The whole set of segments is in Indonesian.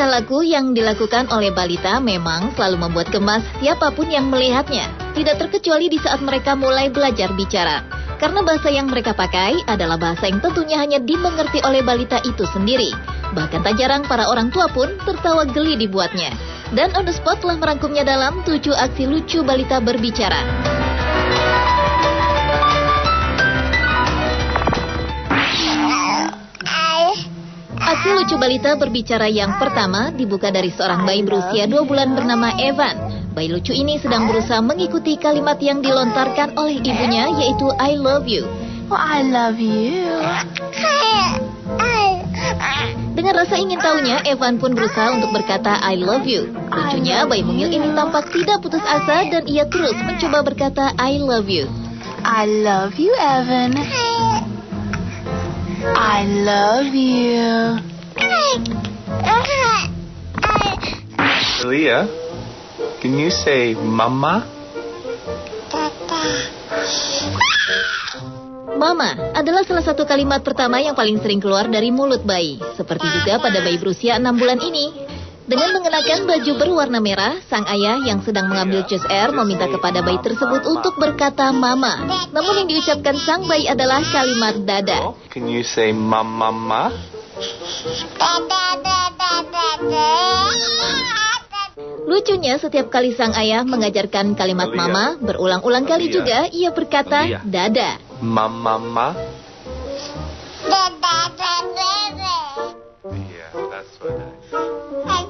tingkah laku yang dilakukan oleh balita memang selalu membuat gemas siapapun yang melihatnya. Tidak terkecuali di saat mereka mulai belajar bicara. Karena bahasa yang mereka pakai adalah bahasa yang tentunya hanya dimengerti oleh balita itu sendiri. Bahkan tak jarang para orang tua pun tertawa geli dibuatnya. Dan On The Spot telah merangkumnya dalam 7 aksi lucu balita berbicara. Aksi lucu balita berbicara yang pertama dibuka dari seorang bayi berusia 2 bulan bernama Evan. Bayi lucu ini sedang berusaha mengikuti kalimat yang dilontarkan oleh ibunya, yaitu I love you. Oh, I love you. Dengan rasa ingin tahunya, Evan pun berusaha untuk berkata I love you. Lucunya, bayi mungil ini tampak tidak putus asa dan ia terus mencoba berkata I love you. I love you, Evan. I love you. Leah, can you say mama? Mama adalah salah satu kalimat pertama yang paling sering keluar dari mulut bayi. Seperti juga pada bayi berusia 6 bulan ini. Dengan mengenakan baju berwarna merah, sang ayah yang sedang mengambil jus air meminta kepada bayi tersebut untuk berkata mama. Namun yang diucapkan sang bayi adalah kalimat dada. Can you say mama? Lucunya, setiap kali sang ayah mengajarkan kalimat mama, berulang-ulang kali juga ia berkata dada. Mama? Yeah, that's what I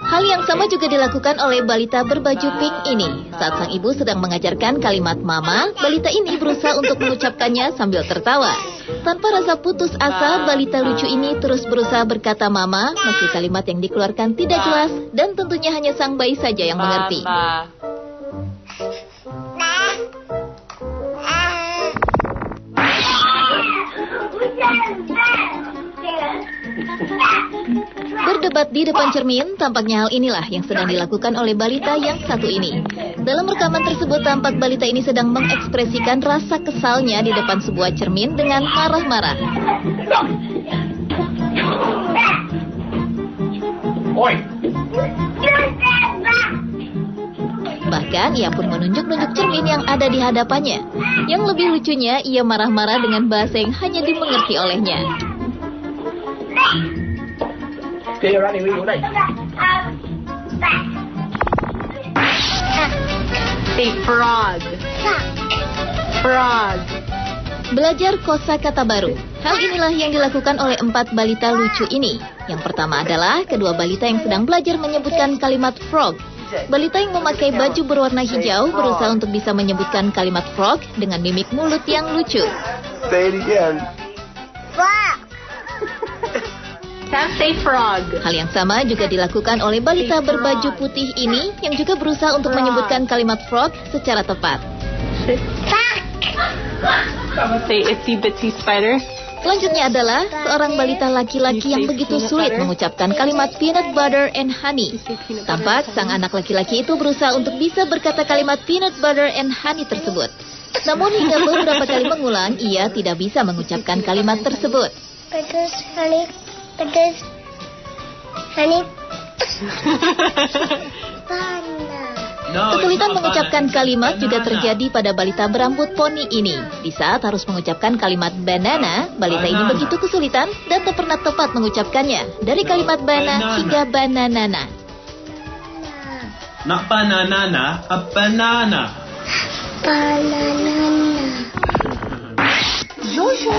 Hal yang sama juga dilakukan oleh balita berbaju pink ini. Saat sang ibu sedang mengajarkan kalimat mama, balita ini berusaha untuk mengucapkannya sambil tertawa. Tanpa rasa putus asa, balita lucu ini terus berusaha berkata mama, meski kalimat yang dikeluarkan tidak jelas dan tentunya hanya sang bayi saja yang mengerti. Berdebat di depan cermin, tampaknya hal inilah yang sedang dilakukan oleh balita yang satu ini. Dalam rekaman tersebut, tampak balita ini sedang mengekspresikan rasa kesalnya di depan sebuah cermin dengan marah-marah. Bahkan ia pun menunjuk-nunjuk cermin yang ada di hadapannya. Yang lebih lucunya, ia marah-marah dengan bahasa yang hanya dimengerti olehnya. A frog. Frog. Belajar kosakata baru. Hal inilah yang dilakukan oleh 4 balita lucu ini. Yang pertama adalah kedua balita yang sedang belajar menyebutkan kalimat frog. Balita yang memakai baju berwarna hijau berusaha untuk bisa menyebutkan kalimat frog dengan mimik mulut yang lucu. Say it again. Frog. Can't say frog. Hal yang sama juga dilakukan oleh balita berbaju putih ini yang juga berusaha untuk menyebutkan kalimat frog secara tepat. Say itsy bitsy spider. Selanjutnya adalah seorang balita laki-laki yang begitu sulit mengucapkan kalimat peanut butter and honey. Tampak sang anak laki-laki itu berusaha untuk bisa berkata kalimat peanut butter and honey tersebut. Namun hingga beberapa kali mengulang, ia tidak bisa mengucapkan kalimat tersebut. Pedas, honey. Kesulitan mengucapkan kalimat juga terjadi pada balita berambut poni ini. Di saat harus mengucapkan kalimat banana, balita ini begitu kesulitan dan tak pernah tepat mengucapkannya. Dari kalimat bana hingga bananana. Not banana, a banana. Banana. Jojo.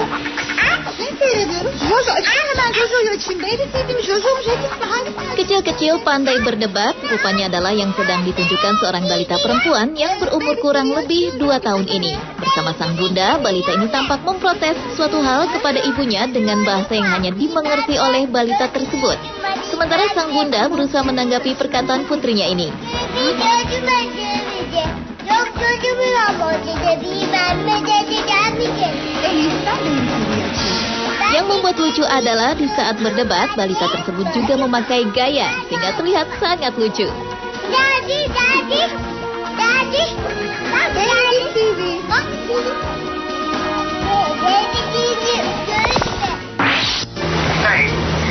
Jojo, hemen Jojo'yu açayım. Benim Jojo'm jadi Kecil-kecil pandai berdebat, rupanya adalah yang sedang ditunjukkan seorang balita perempuan yang berumur kurang lebih 2 tahun ini. Bersama sang bunda, balita ini tampak memprotes suatu hal kepada ibunya dengan bahasa yang hanya dimengerti oleh balita tersebut. Sementara sang bunda berusaha menanggapi perkataan putrinya ini. Yang membuat lucu adalah di saat berdebat, balita tersebut juga memakai gaya sehingga terlihat sangat lucu.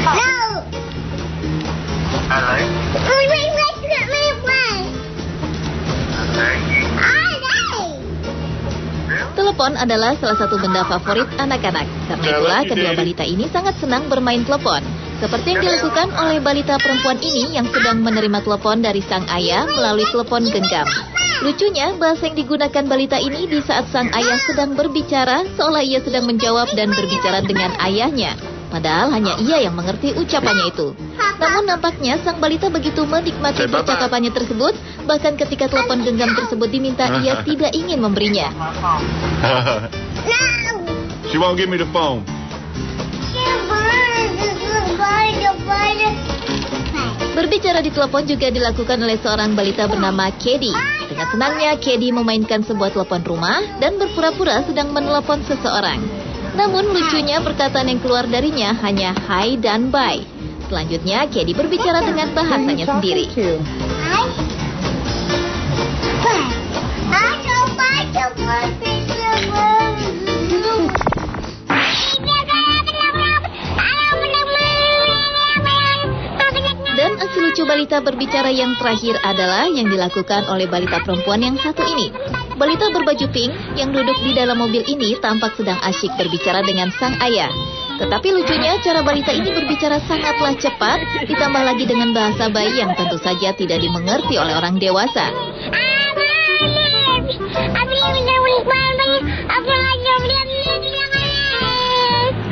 No. Wait, let me play. Telepon adalah salah satu benda favorit anak-anak. Karena itulah kedua balita ini sangat senang bermain telepon. Seperti yang dilakukan oleh balita perempuan ini yang sedang menerima telepon dari sang ayah melalui telepon genggam. Lucunya, bahasa yang digunakan balita ini di saat sang ayah sedang berbicara seolah ia sedang menjawab dan berbicara dengan ayahnya. Padahal hanya ia yang mengerti ucapannya itu. Namun nampaknya sang balita begitu menikmati percakapannya tersebut, bahkan ketika telepon genggam tersebut diminta, ia tidak ingin memberinya. She won't give me the phone. Berbicara di telepon juga dilakukan oleh seorang balita bernama Kedi. Dengan senangnya, Kedi memainkan sebuah telepon rumah dan berpura-pura sedang menelepon seseorang. Namun lucunya perkataan yang keluar darinya hanya hi dan bye. Selanjutnya, Kedi berbicara dengan bahasanya sendiri. Dan aksi lucu balita berbicara yang terakhir adalah yang dilakukan oleh balita perempuan yang satu ini. Balita berbaju pink yang duduk di dalam mobil ini tampak sedang asyik berbicara dengan sang ayah. Tetapi lucunya cara balita ini berbicara sangatlah cepat, ditambah lagi dengan bahasa bayi yang tentu saja tidak dimengerti oleh orang dewasa.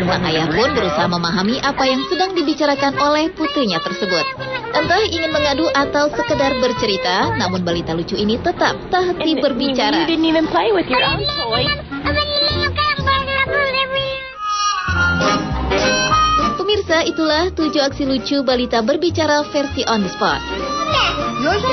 Sang ayah pun berusaha memahami apa yang sedang dibicarakan oleh putrinya tersebut. Entah ingin mengadu atau sekedar bercerita, namun balita lucu ini tetap tak henti berbicara. You didn't even play with your own toy. Pemirsa, itulah 7 aksi lucu balita berbicara versi on the spot. Yoshi,